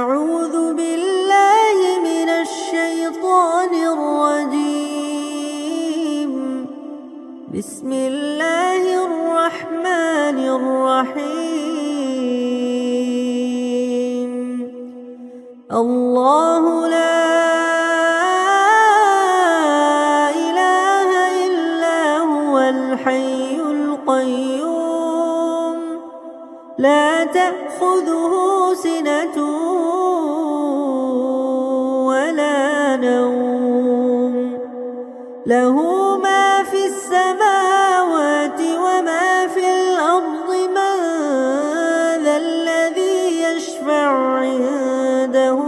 أعوذ بالله من الشيطان الرجيم. بسم الله الرحمن الرحيم. الله لا إله إلا هو الحي القيوم لا تأخذه سنة ولا نوم له ما في السماوات وما في الأرض من ذا الذي يشفع عنده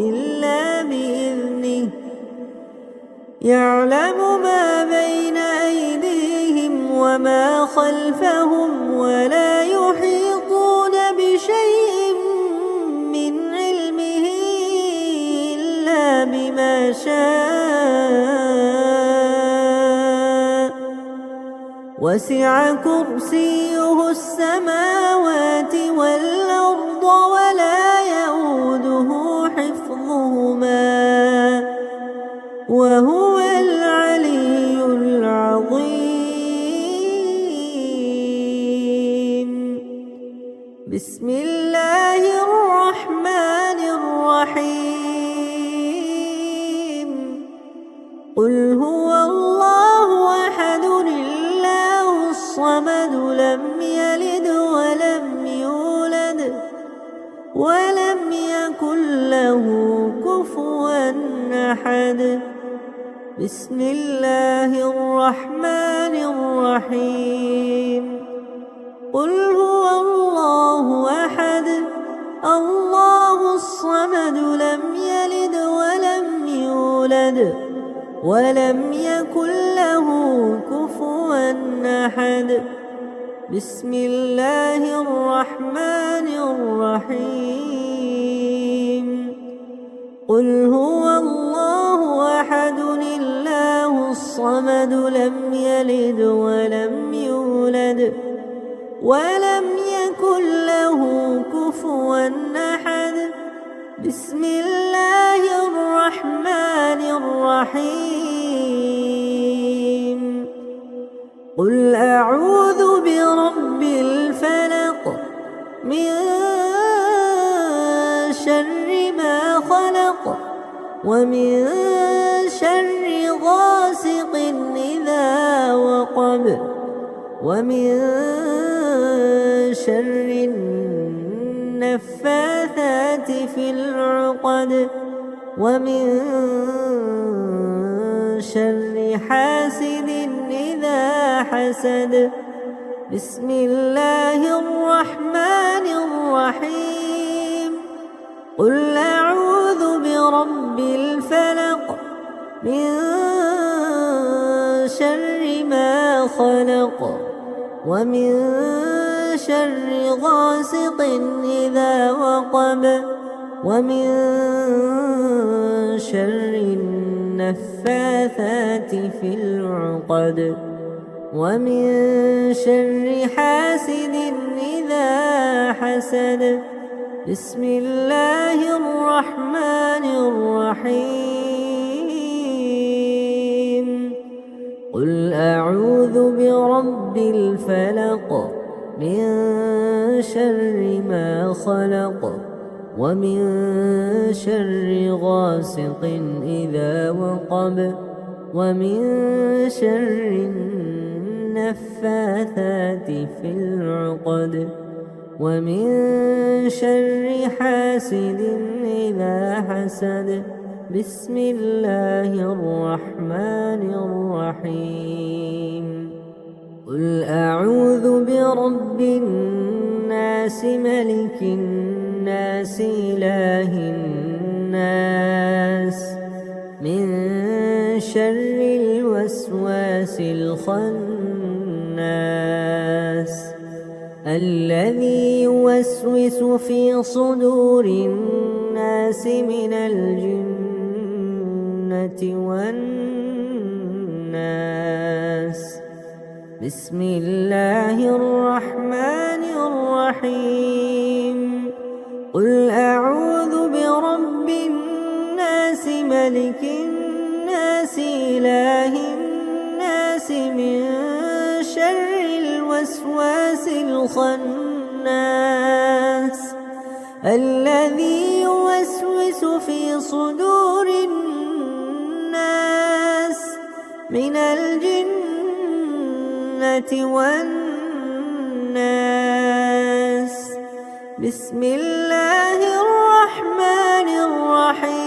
إلا بإذنه يعلم ما بين أيديهم وما خلفهم ولا يحيطون بشيء من علمه إلا بما شاء وسع كرسيه السماوات والأرض ولا يئوده حفظهما وهو العلي العظيم. بسم الله الرحمن الرحيم. قل هو الله أحد الله الصمد لم يلد ولم يولد ولم يكن له كفوا أحد. بسم الله الرحمن الرحيم. قل هو الله أحد الله الصمد لم يلد ولم يولد ولم يكن له كفوا أحد. بسم الله الرحمن الرحيم. قل هو الله أحد الله الصمد لم يلد ولم يولد ولم يكن له كفوا أحد. بسم الله الرحمن الرحيم. قل أعوذ برب الفلق من شر ما خلق ومن شر غاسق إذا وقب ومن شر النفاثات في العقد ومن شر حاسد إذا حسد. بسم الله الرحمن الرحيم. قل أعوذ برب الفلق من شر ما خلق ومن شر غاسق إذا وقب ومن شر النفاثات في العقد ومن شر حاسد إذا حسد. بسم الله الرحمن الرحيم. قل أعوذ برب الفلق من شر ما خلق ومن شر غاسق إذا وقب ومن شر النفاثات في العقد ومن شر حاسد إذا حسد. بسم الله الرحمن الرحيم. قل أعوذ برب الناس ملك الناس إله الناس من شر الوسواس الخناس الذي يوسوس في صدور الناس من الجنة والناس. بسم الله الرحمن الرحيم. قل الناس ملك الناس إله الناس من شر الوسواس الخناس الذي يوسوس في صدور الناس من الجنة والناس. بسم الله الرحمن الرحيم.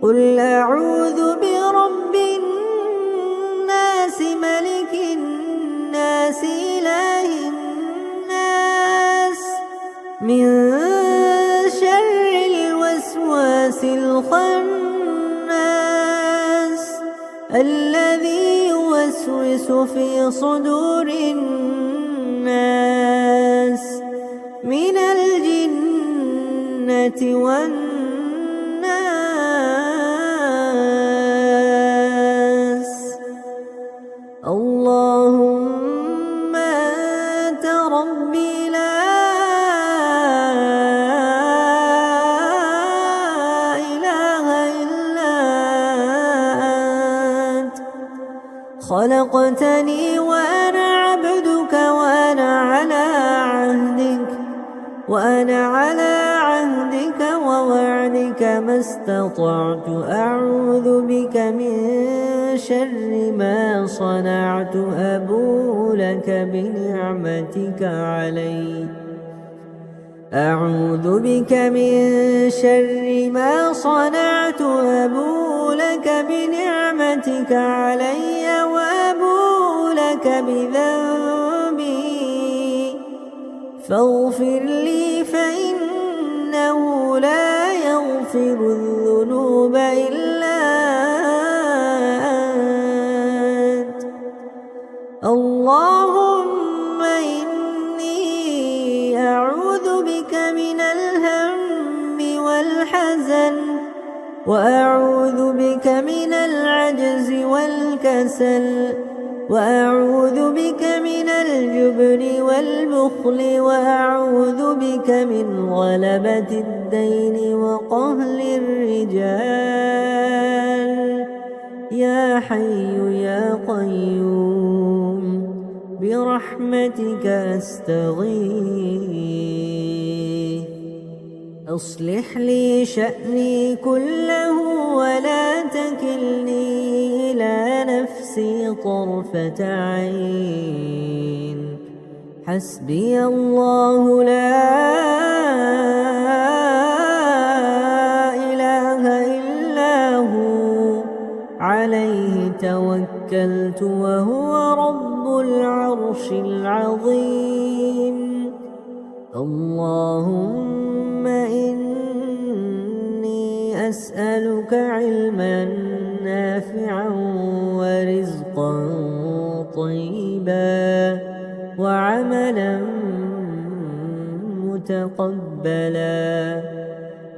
قل أعوذ برب الناس ملك الناس إله الناس من شر الوسواس الخناس الذي يوسوس في صدور الناس من الجنة والناس. اللهم أنت ربي لا إله إلا أنت خلقتني وأنا عبدك وأنا على عهدك ووعدك ما استطعت. أعوذ بك من شر ما صنعت. أبوء لك بنعمتك علي. أعوذ بك من شر ما صنعت. أبوء لك بنعمتك علي وأبوء لك بذنبي فاغفر لي فإنه لا يغفر الذنوب إلا أنت. اللهم إني أعوذ بك من الهم والحزن وأعوذ بك من العجز والكسل وأعوذ بك من الجبن والبخل وأعوذ بك من غلبة الدين وقهر الرجال. يا حي يا قيوم برحمتك أستغيث. أصلح لي شأني كله ولا تكلني إلى نفسي طرفة عين. حسبي الله لا إله إلا هو عليه توكلت وهو رب العرش العظيم. اللهم إني أسألك علما نافعا ورزقا طيبا وعملا متقبلا.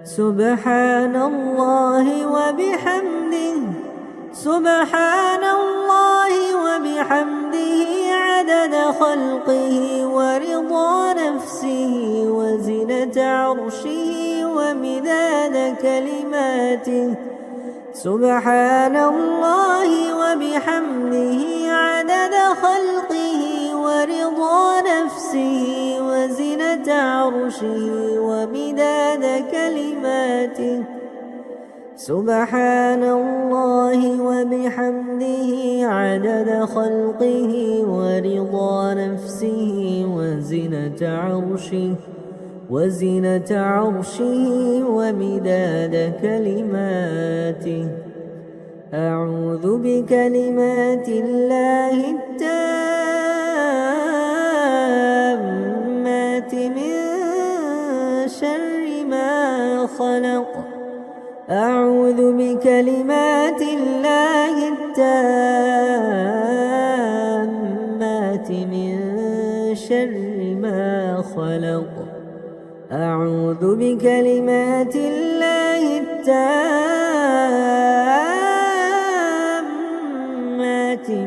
سبحان الله وبحمده سبحان الله وبحمده عدد خلقه ورضا نفسه وزنة عرشه ومداد كلماته. سبحان الله وبحمده عدد خلقه ورضا نفسه وزنة عرشه ومداد كلماته. سبحان الله وبحمده عدد خلقه ورضا نفسه وزنة عرشه ومداد كلماته. أعوذ بكلمات الله التامات من شر ما خلق. أعوذ بكلمات الله التامات من شر ما خلق. أعوذ بكلمات الله التامات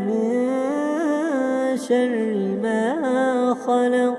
من شر ما خلق.